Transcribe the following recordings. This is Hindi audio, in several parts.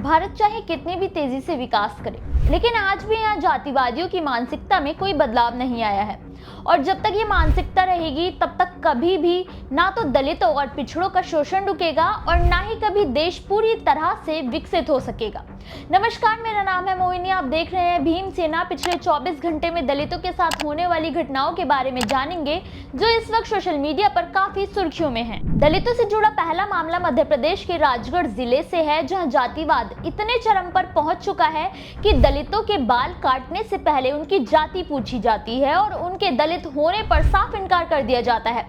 भारत चाहे कितनी भी तेजी से विकास करे, लेकिन आज भी यहाँ जातिवादियों की मानसिकता में कोई बदलाव नहीं आया है। और जब तक ये मानसिकता रहेगी तब तक कभी भी ना तो दलितों और पिछड़ों का शोषण रुकेगा और ना ही कभी देश पूरी तरह से विकसित हो सकेगा। नमस्कार, मेरा नाम है मोहिनी। आप देख रहे हैं भीम सेना। पिछले 24 घंटे में दलितों के साथ होने वाली घटनाओं के बारे में जानेंगे जो इस वक्त सोशल मीडिया पर काफी सुर्खियों में है। दलितों से जुड़ा पहला मामला मध्य प्रदेश के राजगढ़ जिले से है, जहां जातिवाद इतने चरम पर पहुंच चुका है कि दलितों के बाल काटने से पहले उनकी जाति पूछी जाती है और उनके दलित होने पर साफ इनकार कर दिया जाता है।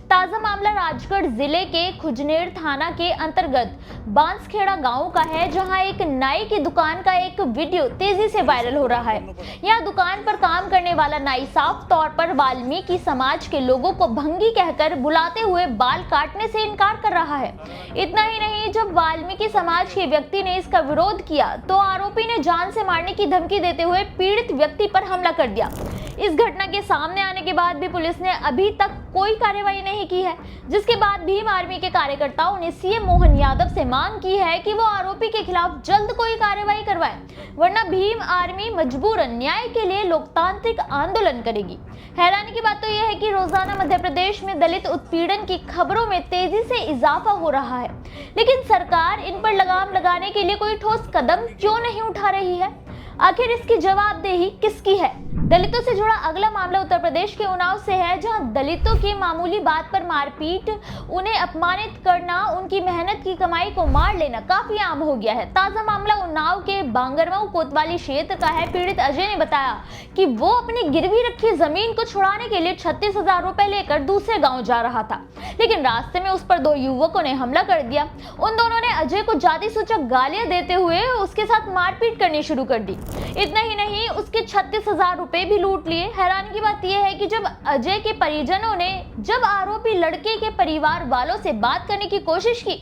ताजा मामला राजगढ़ जिले के खुजनेर थाना के अंतर्गत बांसखेड़ा गांव का है, जहां एक नाई की दुकान का एक वीडियो तेजी से वायरल हो रहा है। यह दुकान पर काम करने वाला नाई साफ तौर पर वाल्मीकि समाज के लोगों को भंगी कहकर बुलाते हुए बाल काटने से इनकार कर रहा है। इतना ही नहीं, जब वाल्मीकि समाज के व्यक्ति ने इसका विरोध किया तो आरोपी ने जान से मारने की धमकी देते हुए पीड़ित व्यक्ति पर हमला कर दिया। इस घटना के सामने आने के बाद भी पुलिस ने अभी तक कोई कार्रवाई नहीं की है, जिसके बाद भीम आर्मी के कार्यकर्ताओं ने सीएम मोहन यादव से मांग की है कि वो आरोपी के खिलाफ जल्द कोई कार्रवाई करवाए, वरना भीम आर्मी मजबूरन न्याय के लिए लोकतांत्रिक आंदोलन करेगी। हैरानी की बात तो यह है कि रोजाना मध्य प्रदेश में दलित उत्पीड़न की खबरों में तेजी से इजाफा हो रहा है, लेकिन सरकार इन पर लगाम लगाने के लिए कोई ठोस कदम क्यों नहीं उठा रही है? आखिर इसकी जवाबदेही किसकी है? दलितों से जुड़ा अगला मामला उत्तर प्रदेश के उन्नाव से है, जहां दलितों की मामूली बात पर मारपीट, उन्हें अपमानित करना, उनकी मेहनत की कमाई को मार लेना काफी आम हो गया है। ताजा मामला उन्नाव के बांगरमऊ कोतवाली क्षेत्र का है। पीड़ित अजय ने बताया कि वो अपनी गिरवी रखी जमीन को छुड़ाने के लिए 36,000 रुपए लेकर दूसरे गाँव जा रहा था, लेकिन रास्ते में उस पर दो युवकों ने हमला कर दिया। उन दोनों ने अजय को जाति सूचक गालियां देते हुए उसके साथ मारपीट करनी शुरू कर दी। इतना ही नहीं, उसके 36,000 रुपए भी लूट लिए। हैरानी की बात यह है कि जब अजय के परिजनों ने आरोपी लड़के के परिवार वालों से बात करने की कोशिश की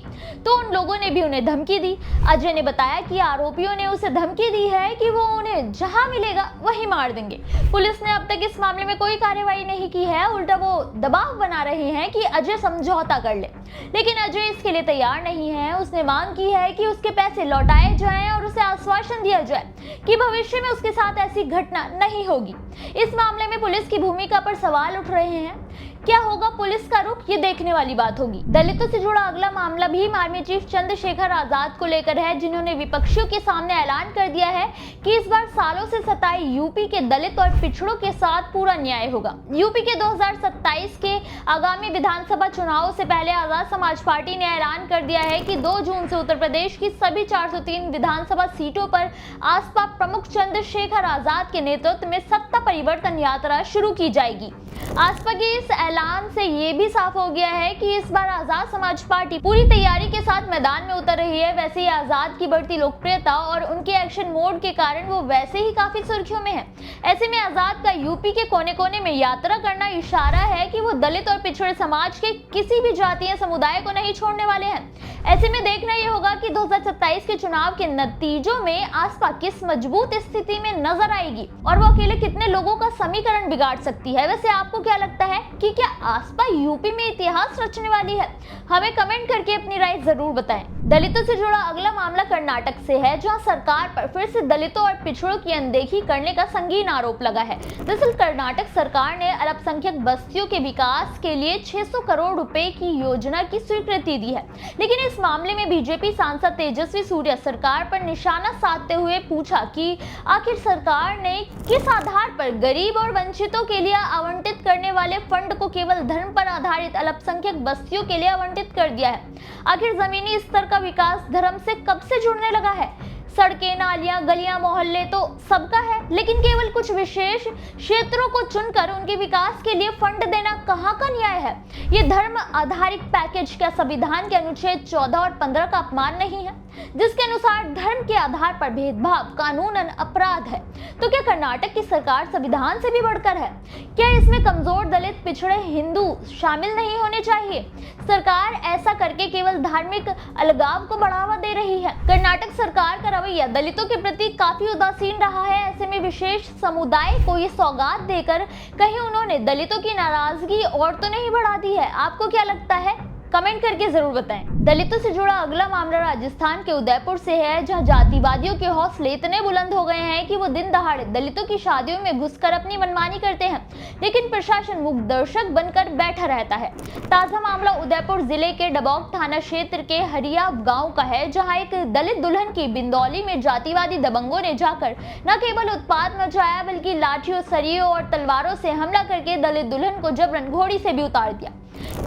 तो उन लोगों ने भी उन्हें धमकी दी। अजय ने बताया कि आरोपियों ने उसे धमकी दी है कि वो उन्हें जहां मिलेगा वहीं मार देंगे। पुलिस ने अब तक इस मामले में कोई कार्रवाई नहीं की है, उल्टा वो दबाव बना रहे हैं कि अजय समझौता कर ले, लेकिन अजय इसके लिए तैयार नहीं है। उसने मांग की है कि उसके पैसे लौटाए जाएं और उसे आश्वासन दिया जाए कि भविष्य में उसके साथ ऐसी घटना नहीं होगी। इस मामले में पुलिस की भूमिका पर सवाल उठ रहे हैं। क्या होगा पुलिस का रुख, ये देखने वाली बात होगी। दलितों से जुड़ा अगला मामला भीम आर्मी चीफ चंद्रशेखर आजाद को लेकर है, जिन्होंने विपक्षियों के सामने ऐलान कर दिया है कि इस बार सालों से सताए यूपी के दलित और पिछड़ों के साथ पूरा न्याय होगा। यूपी के 2027 के आगामी विधानसभा चुनावों से पहले आजाद समाज पार्टी ने ऐलान कर दिया है कि 2 जून से उत्तर प्रदेश की सभी 403 विधानसभा सीटों पर आसपा प्रमुख चंद्रशेखर आजाद के नेतृत्व में सत्ता परिवर्तन यात्रा शुरू की जाएगी। आसपा के इस ऐलान से ये भी साफ हो गया है कि इस बार आजाद समाज पार्टी पूरी तैयारी के साथ मैदान में उतर रही है। वैसे ही आजाद की बढ़ती लोकप्रियता और उनके एक्शन मोड के कारण वो वैसे ही काफी सुर्खियों में है। ऐसे में आजाद का यूपी के कोने कोने में यात्रा करना इशारा है कि वो दलित और पिछड़े समाज के किसी भी जातीय समुदाय को नहीं छोड़ने वाले हैं। ऐसे में देखना ये होगा कि 2027 के चुनाव के नतीजों में आसपा किस मजबूत स्थिति में नजर आएगी और वो अकेले कितने लोगों का समीकरण बिगाड़ सकती है। वैसे आपको क्या लगता है कि क्या आसपा यूपी में इतिहास रचने वाली है? हमें कमेंट करके अपनी राय जरूर बताएं। दलितों से जुड़ा अगला मामला कर्नाटक से है, जहां सरकार पर फिर से दलितों और पिछड़ों की अनदेखी करने का संगीन आरोप लगा है। दरअसल कर्नाटक सरकार ने अल्पसंख्यक बस्तियों के विकास के लिए 600 करोड़ रुपए की योजना की स्वीकृति दी है, लेकिन इस मामले में बीजेपी सांसद तेजस्वी सूर्या सरकार पर निशाना साधते हुए पूछा कि आखिर सरकार ने किस आधार पर गरीब और वंचितों के लिए आवंटित करने वाले फंड को केवल धर्म पर आधारित अल्पसंख्यक बस्तियों के लिए आवंटित कर दिया है। आखिर जमीनी स्तर का विकास धर्म से कब से जुड़ने लगा है? सड़कें, नालियां, गलियां, मोहल्ले तो सबका है, लेकिन केवल कुछ विशेष क्षेत्रों को चुनकर उनके विकास के लिए फंड देना कहां का न्याय है? ये धर्म आधारित पैकेज क्या संविधान के अनुच्छेद 14 और 15 का अपमान नहीं है, जिसके अनुसार धर्म के आधार पर भेदभाव कानूनन अपराध है? तो क्या कर्नाटक की सरकार संविधान से भी बढ़कर है? क्या इसमें कमजोर दलित, पिछड़े, हिंदू शामिल नहीं होने चाहिए? सरकार ऐसा करके केवल धार्मिक अलगाव को बढ़ावा दे रही है। कर्नाटक सरकार का रवैया दलितों के प्रति काफी उदासीन रहा है। ऐसे में विशेष समुदाय को ये सौगात देकर कहीं उन्होंने दलितों की नाराजगी और तो नहीं बढ़ा दी है? आपको क्या लगता है? कमेंट करके जरूर बताएं। दलितों से जुड़ा अगला मामला राजस्थान के उदयपुर से है, जहां जातिवादियों के हौसले इतने बुलंद हो गए हैं कि वो दिन दहाड़े दलितों की शादियों में घुसकर अपनी मनमानी करते हैं, लेकिन प्रशासन मूक दर्शक बनकर बैठा रहता है। ताजा मामला उदयपुर जिले के डबौक थाना क्षेत्र के हरिया गांव का है, जहां एक दलित दुल्हन की बिंदौली में जातिवादी दबंगों ने जाकर न केवल उत्पात मचाया, बल्कि लाठियों, सरियों और तलवारों से हमला करके दलित दुल्हन को जबरन घोड़ी से भी उतार दिया।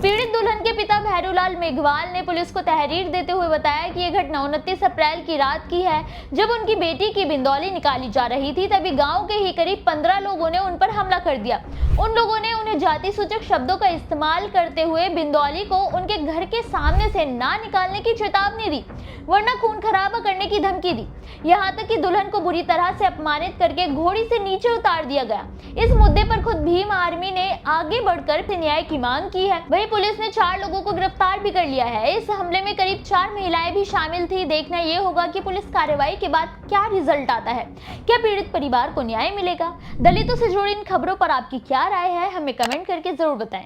पीड़ित दुल्हन के पिता भैरूलाल मेघवाल ने पुलिस को तहरीर देते हुए बताया कि यह घटना 29 अप्रैल की रात की है, जब उनकी बेटी की बिंदौली निकाली जा रही थी। तभी गांव के ही करीब 15 लोगों ने उन पर हमला कर दिया। उन लोगों ने उन्हें जाति सूचक शब्दों का इस्तेमाल करते हुए बिंदौली को उनके घर के सामने से ना निकालने की चेतावनी दी, वरना खून खराबा करने की धमकी दी। यहाँ तक कि दुल्हन को बुरी तरह से अपमानित करके घोड़ी से नीचे उतार दिया गया। इस मुद्दे पर खुद भीम आर्मी ने आगे बढ़कर न्याय की मांग की है। वहीं पुलिस ने 4 लोगों को गिरफ्तार भी कर लिया है। इस हमले में करीब 4 महिलाएं भी शामिल थी। देखना ये होगा कि पुलिस कार्रवाई के बाद क्या रिजल्ट आता है। क्या पीड़ित परिवार को न्याय मिलेगा? दलितों से जुड़ी इन खबरों पर आपकी क्या राय है, हमें कमेंट करके जरूर बताएं।